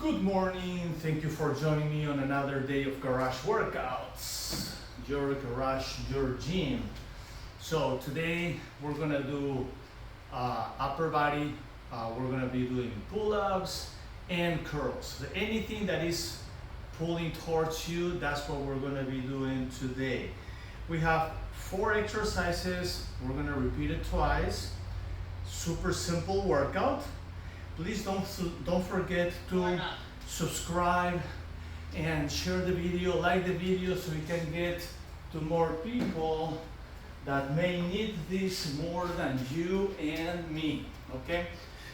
Good morning, thank you for joining me on another day of garage workouts. Your garage, your gym. So today we're gonna do upper body, we're gonna be doing pull-ups and curls. Anything that is pulling towards you, that's what we're gonna be doing today. We have 4 exercises, we're gonna repeat it twice. Super simple workout. Please don't forget to subscribe and share the video, like the video so we can get to more people that may need this more than you and me, okay?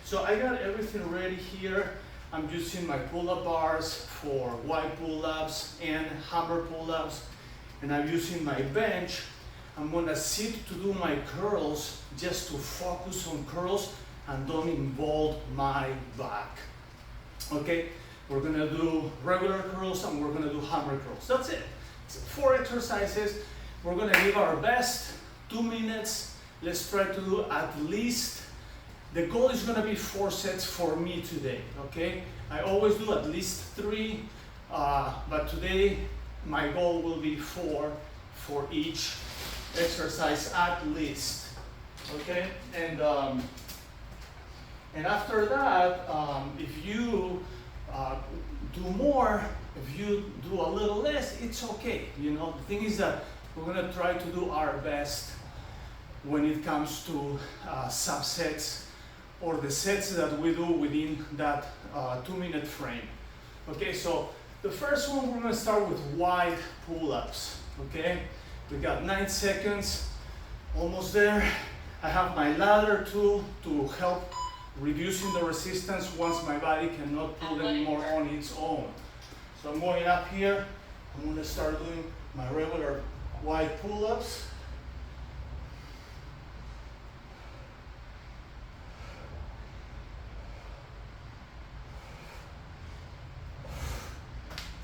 So I got everything ready here. I'm using my pull-up bars for wide pull-ups and hammer pull-ups, and I'm using my bench. I'm gonna sit to do my curls just to focus on curls and don't involve my back. Okay, we're gonna do regular curls and we're gonna do hammer curls. That's it. It's 4 exercises. We're gonna give our best, 2 minutes. Let's try to do at least, the goal is gonna be 4 sets for me today, okay? I always do at least 3, but today my goal will be 4 for each exercise at least, okay? And after that, if you do more, if you do a little less, it's okay. You know, the thing is that we're gonna try to do our best when it comes to subsets or the sets that we do within that 2-minute frame. Okay, so the first one, we're gonna start with wide pull-ups, okay? We got 9 seconds, almost there. I have my ladder tool to help reducing the resistance once my body cannot pull anymore on its own. So I'm going up here. I'm going to start doing my regular wide pull-ups.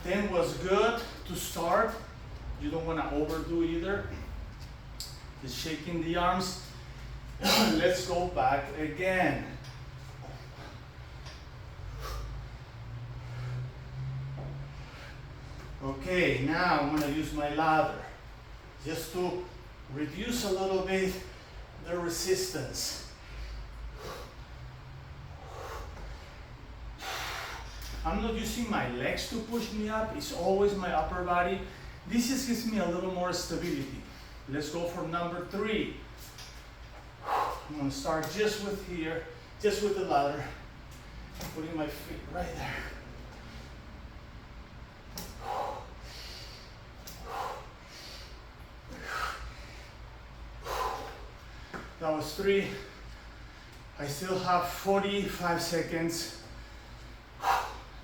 Then was good to start. You don't want to overdo either. Just shaking the arms. Let's go back again. Okay, now I'm going to use my ladder just to reduce a little bit the resistance. I'm not using my legs to push me up, it's always my upper body. This just gives me a little more stability. Let's go for number 3. I'm going to start just with here, just with the ladder, putting my feet right there. That was 3. I still have 45 seconds.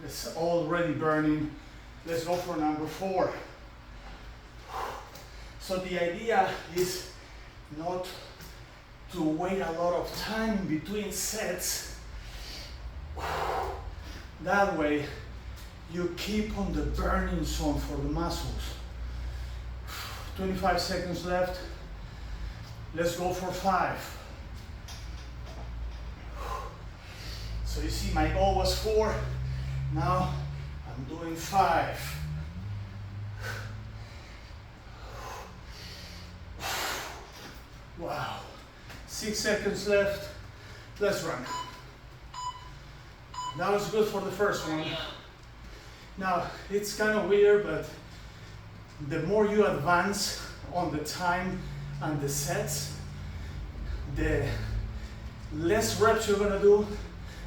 It's already burning. Let's go for number 4. So the idea is not to wait a lot of time in between sets. That way you keep on the burning zone for the muscles. 25 seconds left. Let's go for 5. So you see my goal was 4. Now I'm doing 5. Wow. 6 seconds left. Let's run. That was good for the first one. Now it's kind of weird, but the more you advance on the time and the sets, the less reps you're gonna do,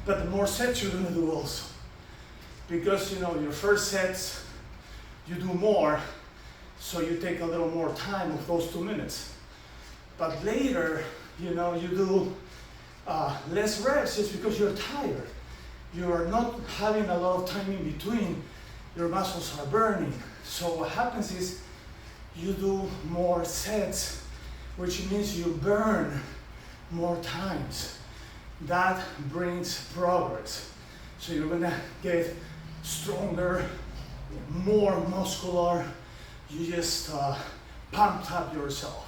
but the more sets you're gonna do also. Because you know, your first sets, you do more, so you take a little more time of those 2 minutes. But later, you know, you do less reps just because you're tired. You are not having a lot of time in between, your muscles are burning. So what happens is, you do more sets, which means you burn more times. That brings progress. So you're gonna get stronger, more muscular. You just pumped up yourself.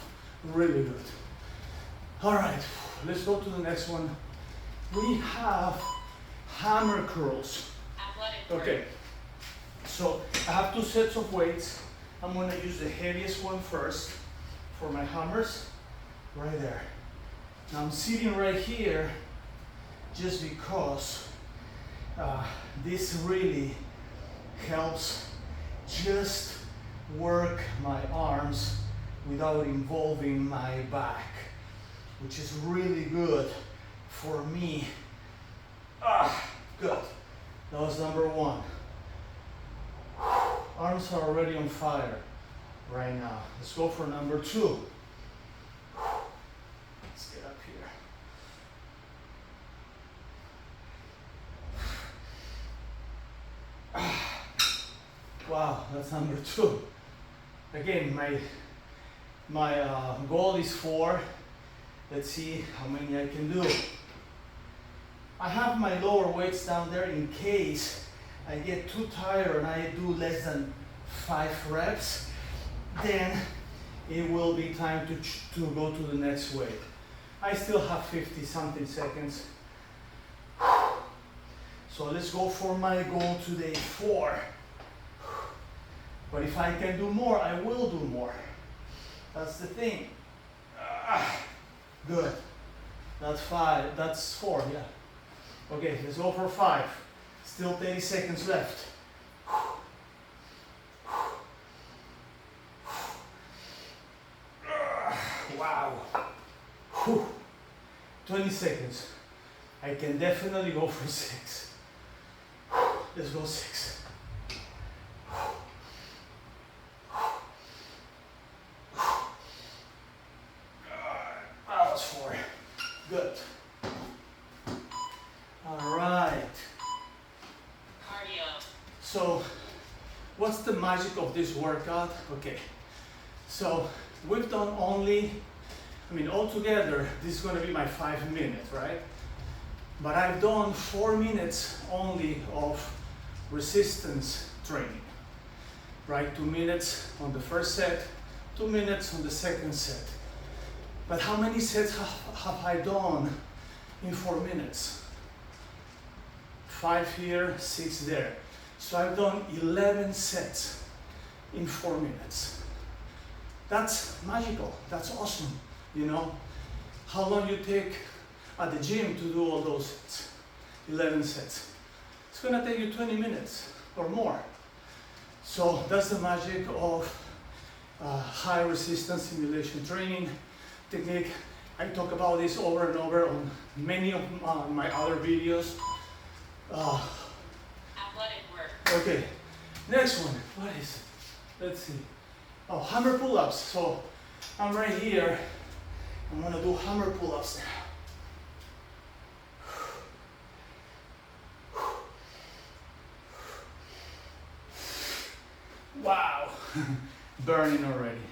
Really good. All right, let's go to the next one. We have hammer curls. Okay, so I have 2 sets of weights. I'm gonna use the heaviest one first for my hammers, right there. Now I'm sitting right here just because this really helps just work my arms without involving my back, which is really good for me. Good. That was number 1. Arms are already on fire right now. Let's go for number 2. Let's get up here. Wow, that's number 2. Again, my goal is 4. Let's see how many I can do. I have my lower weights down there in case I get too tired and I do less than 5 reps, then it will be time to go to the next weight. I still have 50 something seconds. So let's go for my goal today, 4. But if I can do more, I will do more. That's the thing. Good. That's 5, that's 4, yeah. Okay, let's go for 5. Still 30 seconds left. Wow. 20 seconds. I can definitely go for 6. Let's go 6. That was 4. Good. All right. Cardio. So, what's the magic of this workout? Okay. So, we've done altogether, this is going to be my 5 minutes, right? But I've done 4 minutes only of resistance training, right? 2 minutes on the first set, 2 minutes on the second set. But how many sets have I done in 4 minutes? 5 here, 6 there. So I've done 11 sets in 4 minutes. That's magical, that's awesome, you know? How long you take at the gym to do all those sets? 11 sets. It's gonna take you 20 minutes or more. So that's the magic of high resistance simulation training technique. I talk about this over and over on many of my other videos. Athletic work. Okay, next one, what is it? Let's see. Oh, hammer pull-ups. So I'm right here. I'm gonna do hammer pull-ups now. Wow, burning already.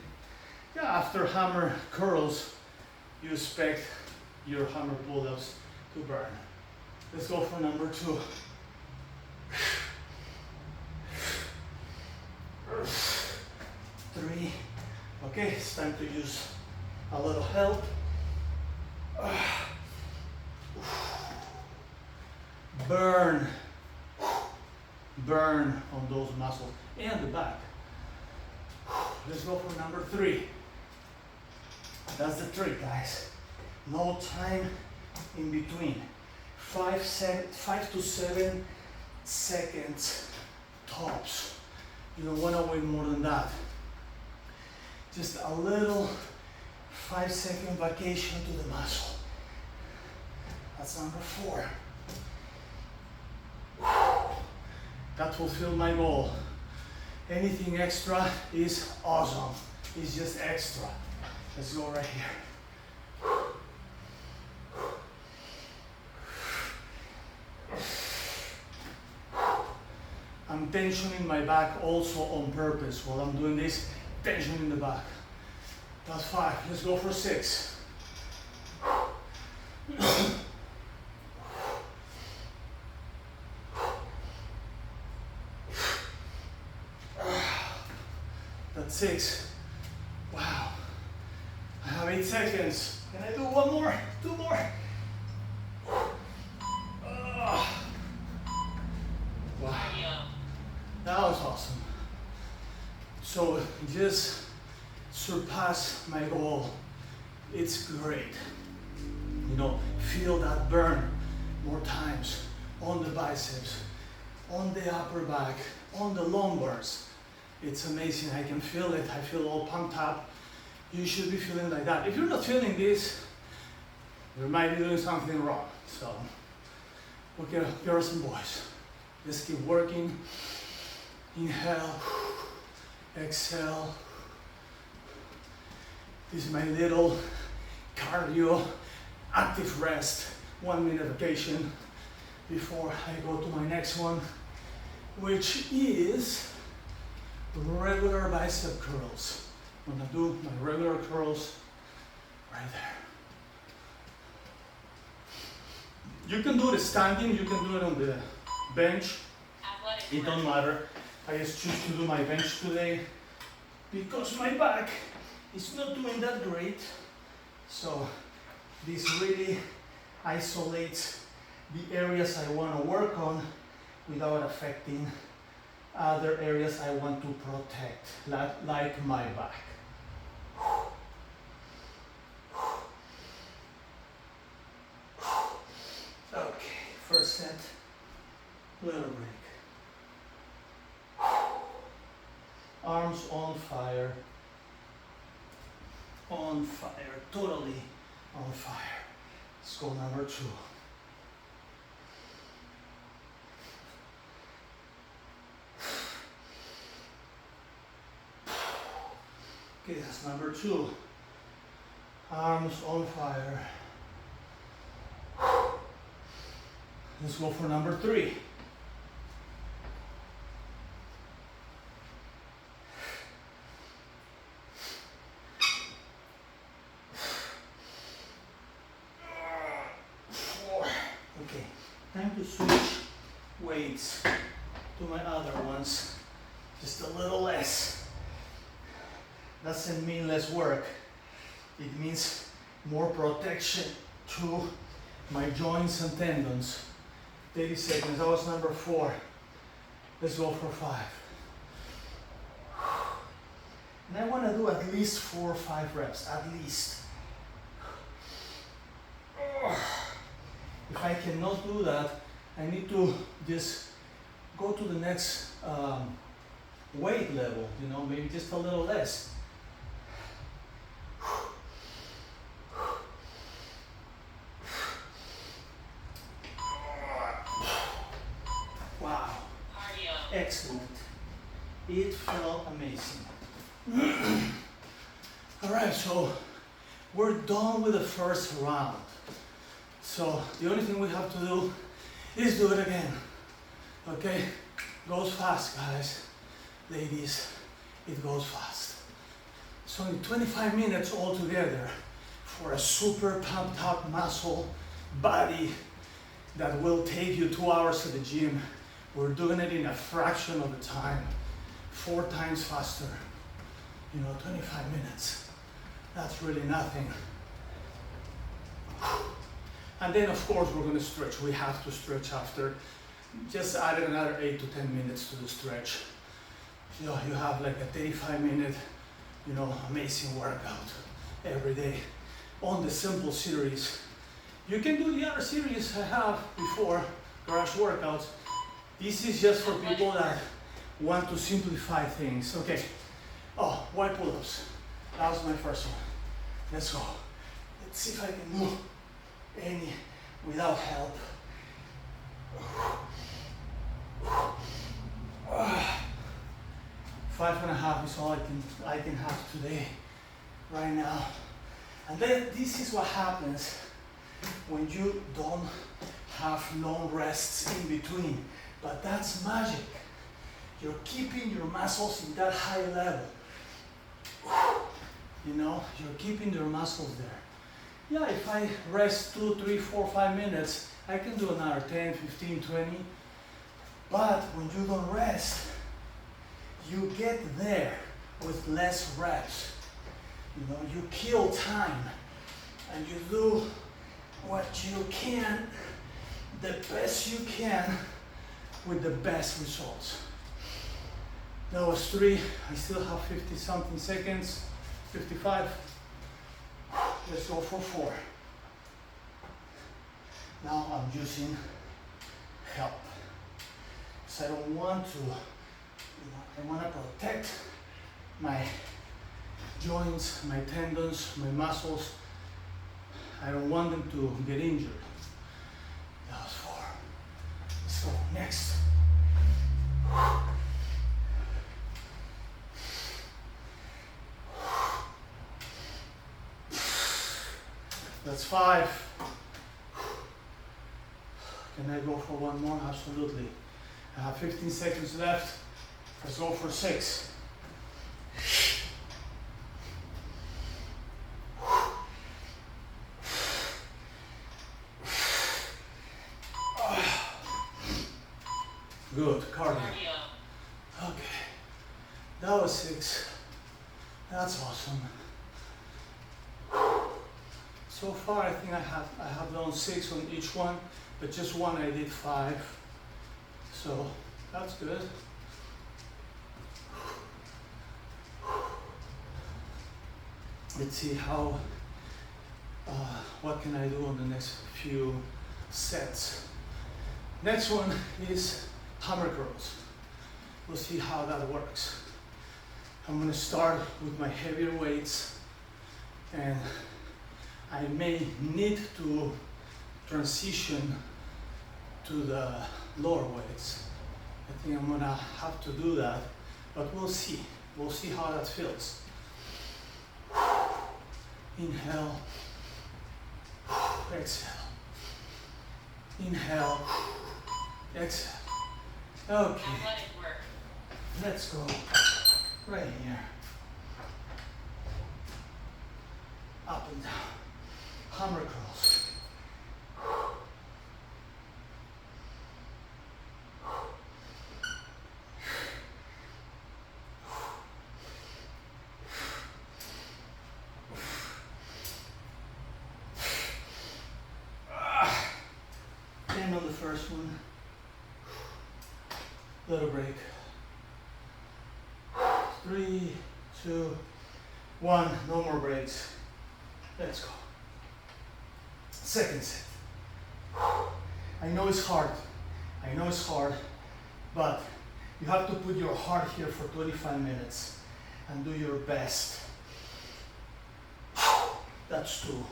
Yeah, after hammer curls, you expect your hammer pull-ups to burn. Let's go for number 2. 3. Okay, it's time to use a little help. Burn. Burn on those muscles and the back. Let's go for number 3. That's the trick, guys. No time in between. 5 to 7 seconds tops. You don't want to wait more than that. Just a little 5-second vacation to the muscle. That's number 4. That fulfilled my goal. Anything extra is awesome. It's just extra. Let's go right here. I'm tensioning my back also on purpose while I'm doing this. Tension in the back. That's 5. Let's go for 6. That's 6. Wow. I have 8 seconds. Can I do 1 more? 2 more? Wow. So just surpass my goal. It's great. You know, feel that burn more times on the biceps, on the upper back, on the lumbars. It's amazing. I can feel it. I feel all pumped up. You should be feeling like that. If you're not feeling this, you might be doing something wrong. So, okay, girls and boys, just keep working. Inhale, exhale. This is my little cardio active rest, 1 minute vacation before I go to my next one, which is regular bicep curls. I'm gonna do my regular curls right there. You can do it standing, you can do it on the bench. It don't matter. I just choose to do my bench today because my back is not doing that great. So this really isolates the areas I want to work on without affecting other areas I want to protect, like my back. Okay, first set, little break. Arms on fire, totally on fire. Let's go number 2. Okay, that's number 2. Arms on fire. Let's go for number 3. Okay, time to switch weights to my other ones. Just a little less. Doesn't mean less work. It means more protection to my joints and tendons. 30 seconds, that was number 4. Let's go for 5. And I want to do at least 4 or 5 reps, at least. If I cannot do that, I need to just go to the next weight level, you know, maybe just a little less. Wow, excellent. It felt amazing. All right, so we're done with the first round. So the only thing we have to do is do it again. Okay, goes fast, guys, ladies, it goes fast. It's only 25 minutes altogether for a super pumped up muscle body that will take you 2 hours at the gym. We're doing it in a fraction of the time, 4 times faster. You know, 25 minutes, that's really nothing. And then of course we're going to stretch. We have to stretch after. Just added another 8 to 10 minutes to the stretch. You know, you have like a 35-minute, you know, amazing workout every day on the simple series. You can do the other series I have before, garage workouts. This is just for people that want to simplify things. Okay. Oh, wide pull-ups. That was my first one. Let's go. Let's see if I can move any without help. 5.5 is all I can have today, right now. And then this is what happens when you don't have long rests in between. But that's magic. You're keeping your muscles in that high level. You know, you're keeping your muscles there. Yeah, if I rest 2, 3, 4, 5 minutes, I can do another 10, 15, 20. But when you don't rest, you get there with less reps. You know, you kill time and you do what you can, the best you can, with the best results. That was 3. I still have 50 something seconds. 55. Let's go for 4. Now I'm using help. So I don't want to, I want to protect my joints, my tendons, my muscles. I don't want them to get injured. That was 4. Let's go next. That's 5. Can I go for one more? Absolutely. I have 15 seconds left. Let's go for 6. Good, cardio. Okay, that was 6. That's awesome. So far, I think I have done 6 on each one, but just one I did 5. So that's good. Let's see how. What can I do on the next few sets? Next one is hammer curls. We'll see how that works. I'm going to start with my heavier weights, and I may need to transition to the lower weights. I think I'm going to have to do that, but we'll see. We'll see how that feels. Inhale, exhale. Inhale, exhale. Okay, let's go right here. Up and down. Hammer curls. And on the first one, little break. 3, 2, 1. No more breaks. Let's go. Second set. I know it's hard. I know it's hard, but you have to put your heart here for 25 minutes and do your best. That's 2.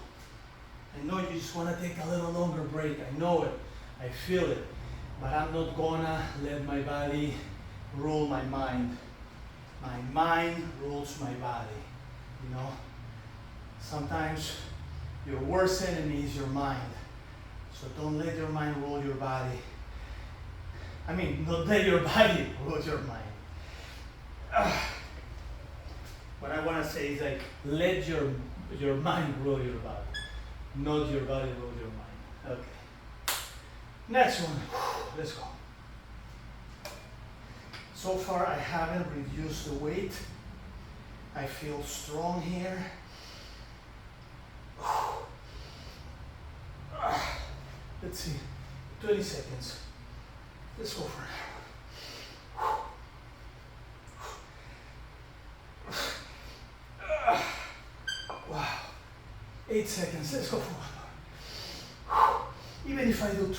I know you just want to take a little longer break. I know it. I feel it. But I'm not gonna let my body rule my mind. My mind rules my body. You know? Sometimes your worst enemy is your mind. So don't let your mind rule your body. I mean, don't let your body rule your mind. What I want to say is like, let your mind rule your body. Not your body rule your mind. Okay. Next one. Let's go. So far, I haven't reduced the weight. I feel strong here. Let's see, 20 seconds. Let's go for it. Wow. 8 seconds. Let's go for one more. Even if I do 2.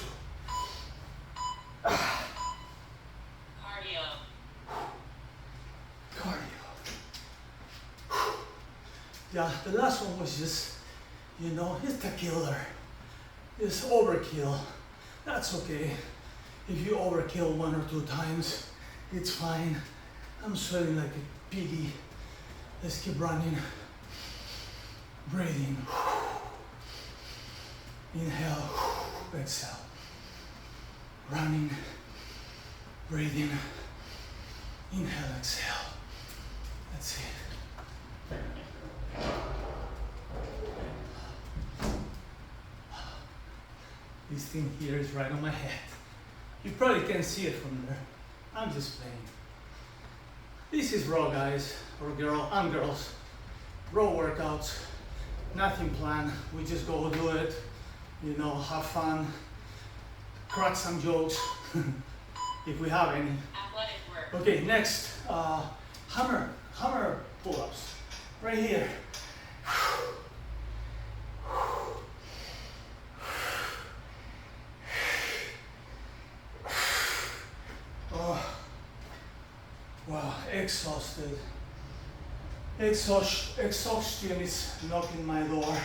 Yeah, the last one was just, you know, it's a killer. It's overkill. That's okay. If you overkill 1 or 2 times, it's fine. I'm sweating like a piggy. Let's keep running. Breathing. Inhale, exhale. Running, breathing. Inhale, exhale. That's it. This thing here is right on my head. You probably can't see it from there. I'm just playing. This is raw, guys, or girls. Raw workouts, nothing planned. We just go do it, you know, have fun, crack some jokes, if we have any. Athletic work. Okay, next, hammer pull-ups, right here. Oh, wow, exhausted. Exhaustion is knocking my door,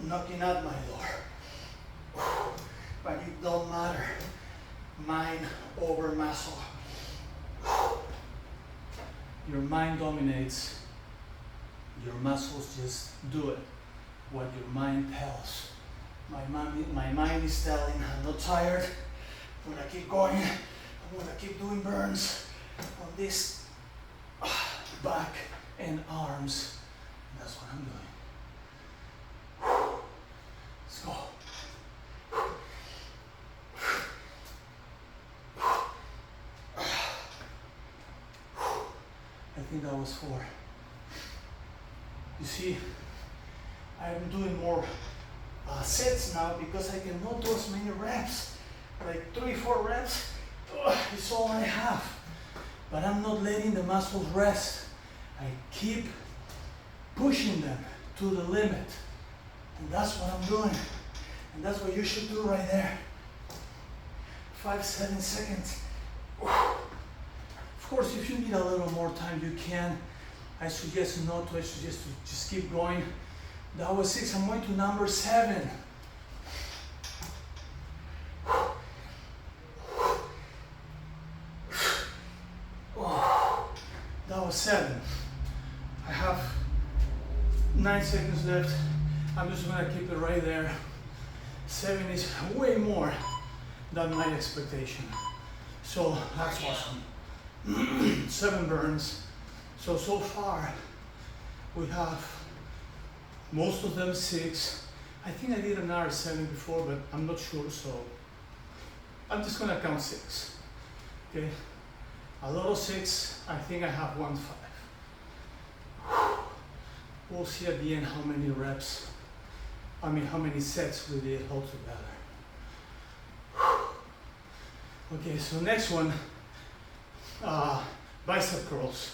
knocking at my door. But it don't matter, mind over muscle. Your mind dominates, your muscles just do it, what your mind tells. My mind is telling, I'm not tired, I'm gonna keep going, I'm gonna keep doing burns on this back and arms. And that's what I'm doing. Let's go. I think that was 4. You see, I'm doing more sets now because I cannot do as many reps. Like 3-4 reps is all I have. But I'm not letting the muscles rest. I keep pushing them to the limit. And that's what I'm doing. And that's what you should do right there. 5-7 seconds. Of course, if you need a little more time, you can. I suggest not to. I suggest to just keep going. That was 6. I'm going to number 7. Oh, that was 7. I have 9 seconds left. I'm just gonna keep it right there. 7 is way more than my expectation. So that's awesome. 7 burns. So far we have most of them 6. I think I did another 7 before, but I'm not sure, so I'm just gonna count 6. Okay, a lot of 6. I think I have 1 5. We'll see at the end how many reps, how many sets we did altogether. Okay, so next one, bicep curls.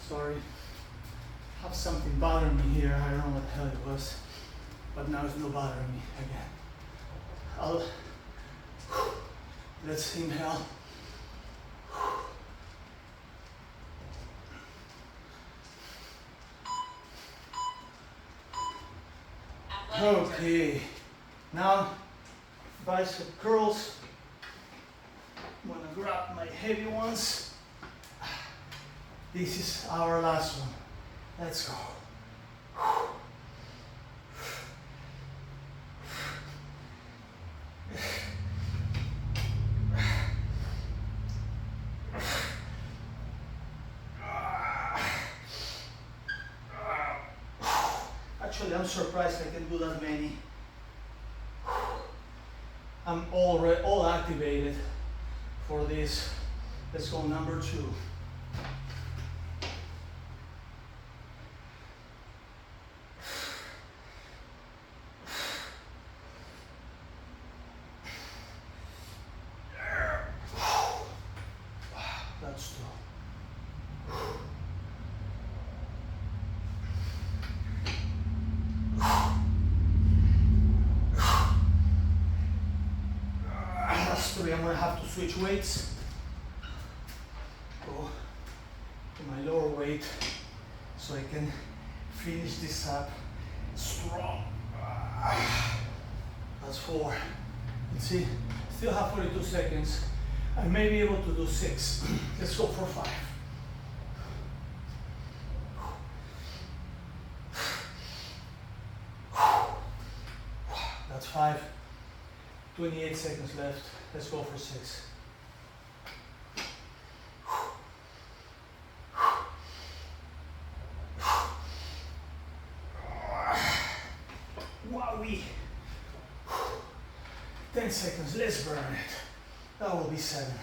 Sorry, have something bothering me here. I don't know what the hell it was, but now it's not bothering me again. Let's inhale. Okay, now bicep curls. I'm gonna grab my heavy ones. This is our last one. Let's go. Actually, I'm surprised I can do that many. I'm all activated for this. Let's go number 2. That's 2. That's 3. I'm gonna have to switch weights. Go to my lower weight so I can finish this up strong. That's 4. Let's see, still have 42 seconds. I may be able to do 6. Let's go for 5. That's 5. 28 seconds left. Let's go for 6. Wowee. 10 seconds. Let's burn it. That will be 7.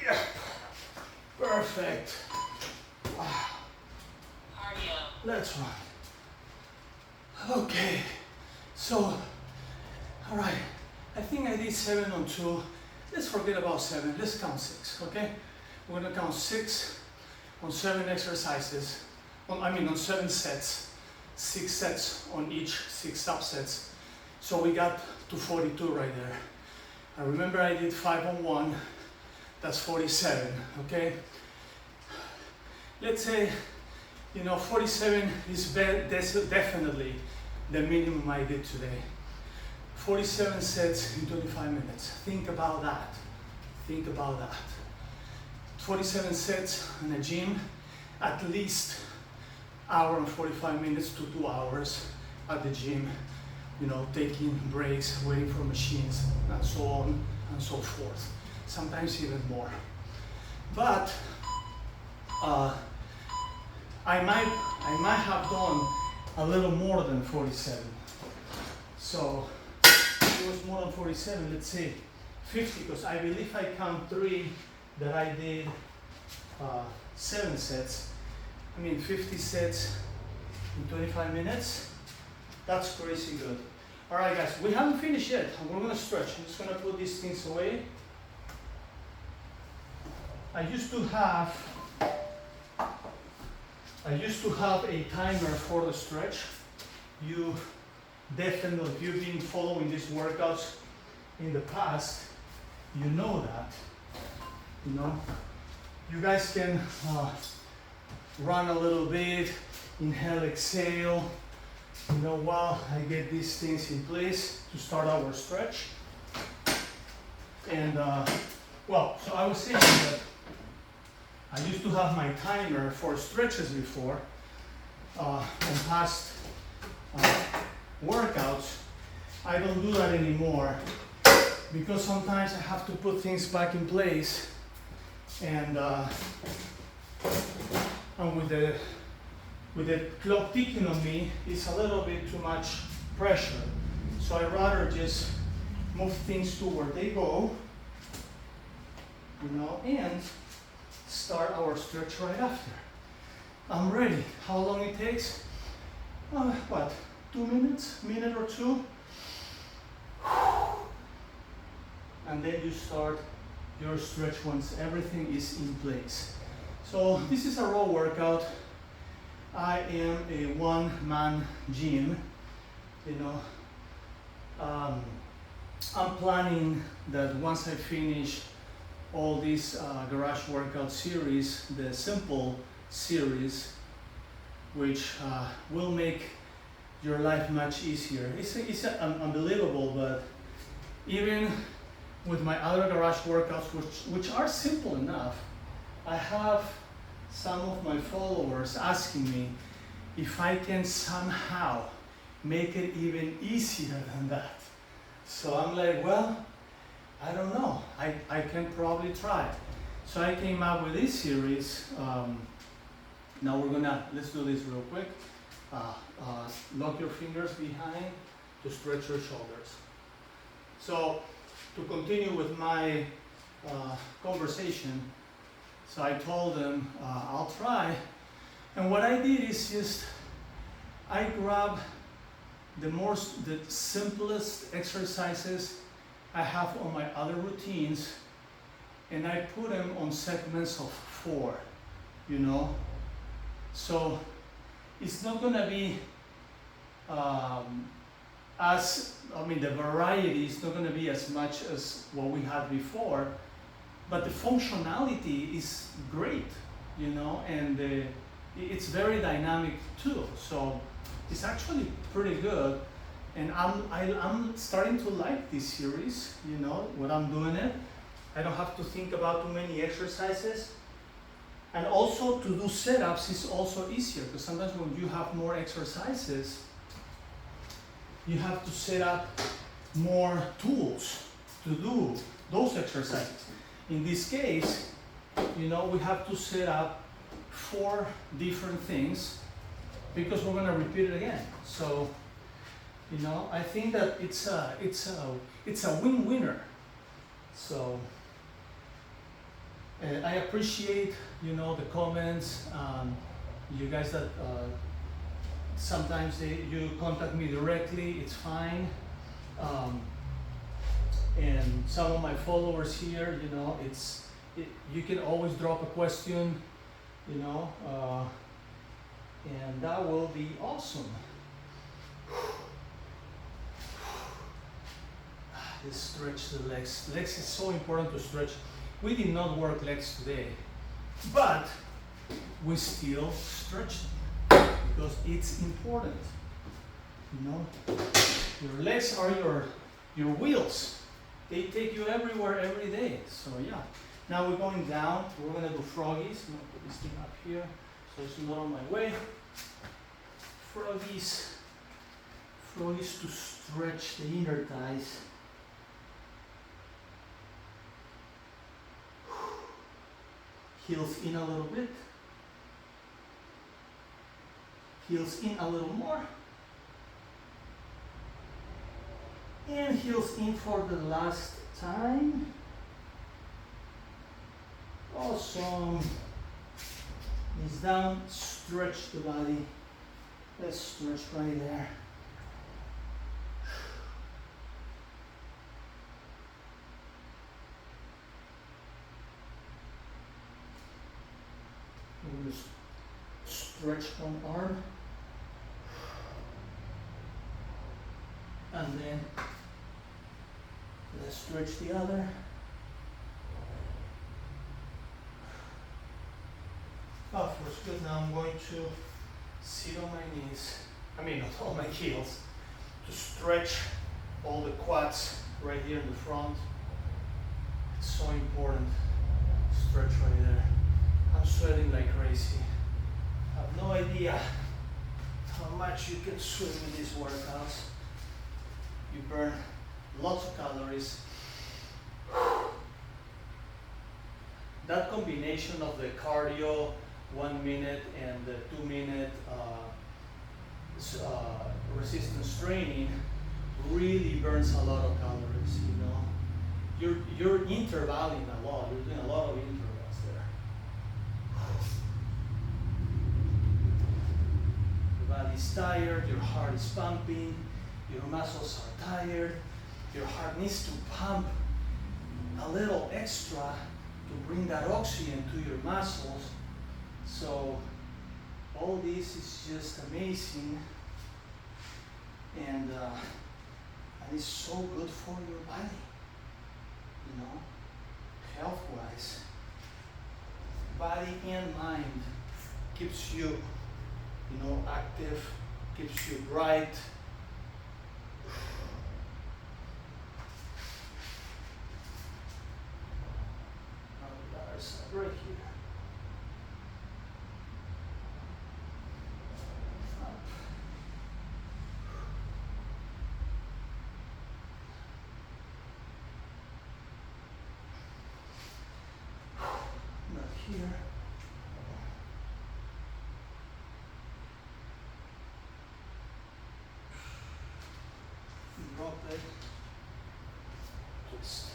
Yep. Perfect. Cardio. let's run. Okay, so, all right, I think I did 7 on 2. Let's forget about 7, let's count 6, okay? We're gonna count 6 on 7 exercises, on 7 sets, 6 sets on each, 6 subsets. So we got to 42 right there. I remember I did 5 on 1, that's 47, okay? Let's say, 47 is definitely the minimum I did today. 47 sets in 25 minutes. Think about that. Think about that. 47 sets in a gym, at least hour and 45 minutes to 2 hours at the gym, taking breaks, waiting for machines, and so on and so forth. Sometimes even more. But I might have done a little more than 47. So it was more than 47, let's say 50, because I believe I count 3 that I did 7 sets. 50 sets in 25 minutes. That's crazy good. All right, guys, we haven't finished yet. We're gonna stretch. I'm just gonna put these things away. I used to have a timer for the stretch. You definitely, if you've been following these workouts in the past, you know that. You guys can run a little bit, inhale, exhale, while I get these things in place to start our stretch. And so I was saying that I used to have my timer for stretches before on past workouts. I don't do that anymore because sometimes I have to put things back in place, and with the clock ticking on me, it's a little bit too much pressure. So I'd rather just move things to where they go, and start our stretch right after. I'm ready. How long it takes? 2 minutes, minute or 2. And then you start your stretch once everything is in place. So this is a raw workout. I am a one-man gym. I'm planning that once I finish all these garage workout series, the simple series, which will make your life much easier. It's unbelievable, but even with my other garage workouts, which are simple enough, I have some of my followers asking me if I can somehow make it even easier than that. So I'm like, well, I don't know. I can probably try. So I came up with this series. Now let's do this real quick. Lock your fingers behind to stretch your shoulders. So to continue with my conversation, so I told them I'll try. And what I did is just, I grabbed the simplest exercises I have on my other routines, and I put them on segments of 4, So it's not gonna be the variety is not gonna be as much as what we had before, but the functionality is great, and it's very dynamic too. So it's actually pretty good. And I'm starting to like this series, when I'm doing it. I don't have to think about too many exercises. And also to do setups is also easier, because sometimes when you have more exercises, you have to set up more tools to do those exercises. In this case, we have to set up 4 different things because we're gonna repeat it again. So, I think that it's a win-winner. So I appreciate, the comments, you guys that sometimes you contact me directly, it's fine. And some of my followers here, you know, you can always drop a question, you know, and that will be awesome. Let's stretch the legs. Legs is so important to stretch. We did not work legs today, but we still stretch them because it's important. You know, your legs are your wheels. They take you everywhere every day. So yeah. Now we're going down. We're gonna do froggies. I'm gonna put this thing up here so it's not on my way. Froggies. Froggies to stretch the inner thighs. Heels in a little bit. Heels in a little more. And heels in for the last time. Awesome. Knees down, stretch the body. Let's stretch right there. We're going to stretch one arm. And then let's stretch the other. Oh, feels good. Now I'm going to sit on my knees, not on my heels, to stretch all the quads right here in the front. It's so important. Stretch right there. I'm sweating like crazy. I have no idea how much you can sweat with these workouts. You burn lots of calories. That combination of the cardio, 1 minute, and the 2 minute resistance training really burns a lot of calories, you know. You're intervalling a lot, you're doing a lot of intervals there. Your body's tired, your heart is pumping, your muscles are tired, your heart needs to pump a little extra to bring that oxygen to your muscles. So all this is just amazing, and it's so good for your body, you know, health-wise. Body and mind keeps you, you know, active, keeps you bright. Right here. Up. Not here. Drop it. Twist.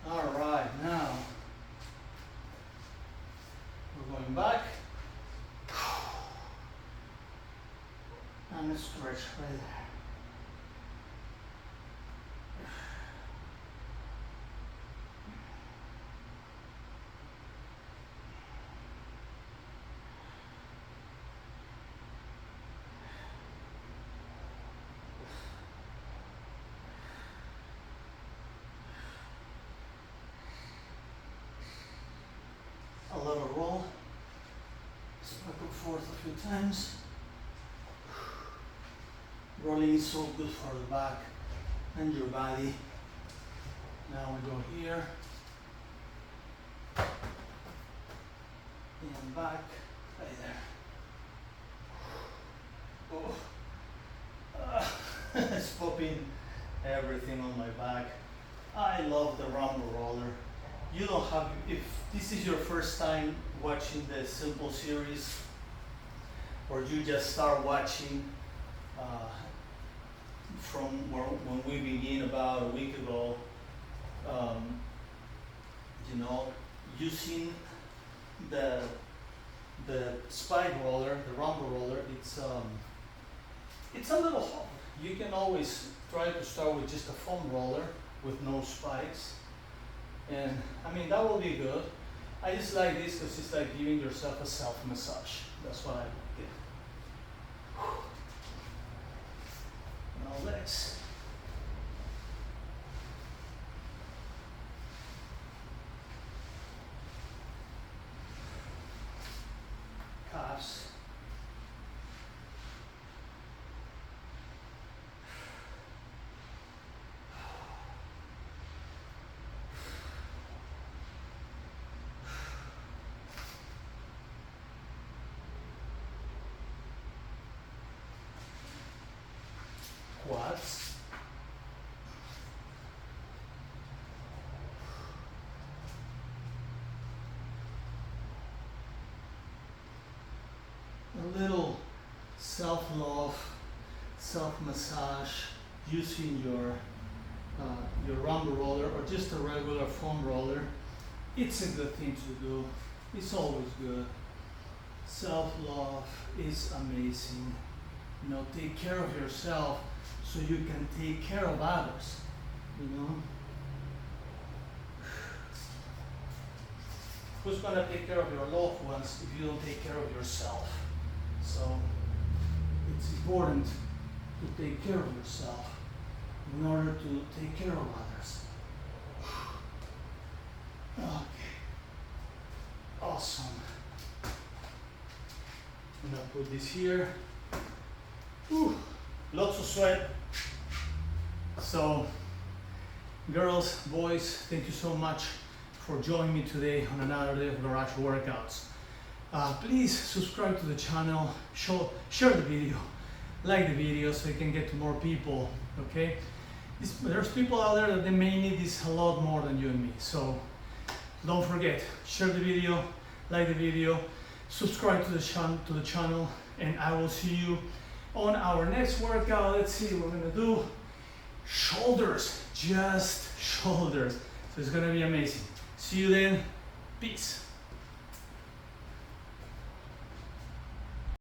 All right, now we're going back and stretch right there. A little roll, back and forth a few times. Rolling is so good for the back and your body. Now we go here and back, right there. Oh, it's popping everything on my back. I love the rumble roller. You don't have, if this is your first time watching the simple series, or you just start watching from when we began about a week ago, you know, using the spike roller, the rumble roller, it's a little hard. You can always try to start with just a foam roller with no spikes, and I mean that will be good. I just like this because it's like giving yourself a self-massage. That's what I did. Now legs. Calves. Quads. A little self-love, self-massage using your rumble roller or just a regular foam roller. It's a good thing to do. It's always good. Self-love is amazing. You know, take care of yourself so you can take care of others, you know. Who's gonna take care of your loved ones if you don't take care of yourself? So it's important to take care of yourself in order to take care of others. Okay, awesome. I'm gonna put this here. Whew. Lots of sweat. So, girls, boys, thank you so much for joining me today on another day of Garage Workouts. Please subscribe to the channel, share the video, like the video so it can get to more people, okay? There's people out there that they may need this a lot more than you and me. So, don't forget, share the video, like the video, subscribe to the channel, and I will see you on our next workout. Let's see, we're gonna do shoulders, just shoulders. So it's gonna be amazing. See you then, peace.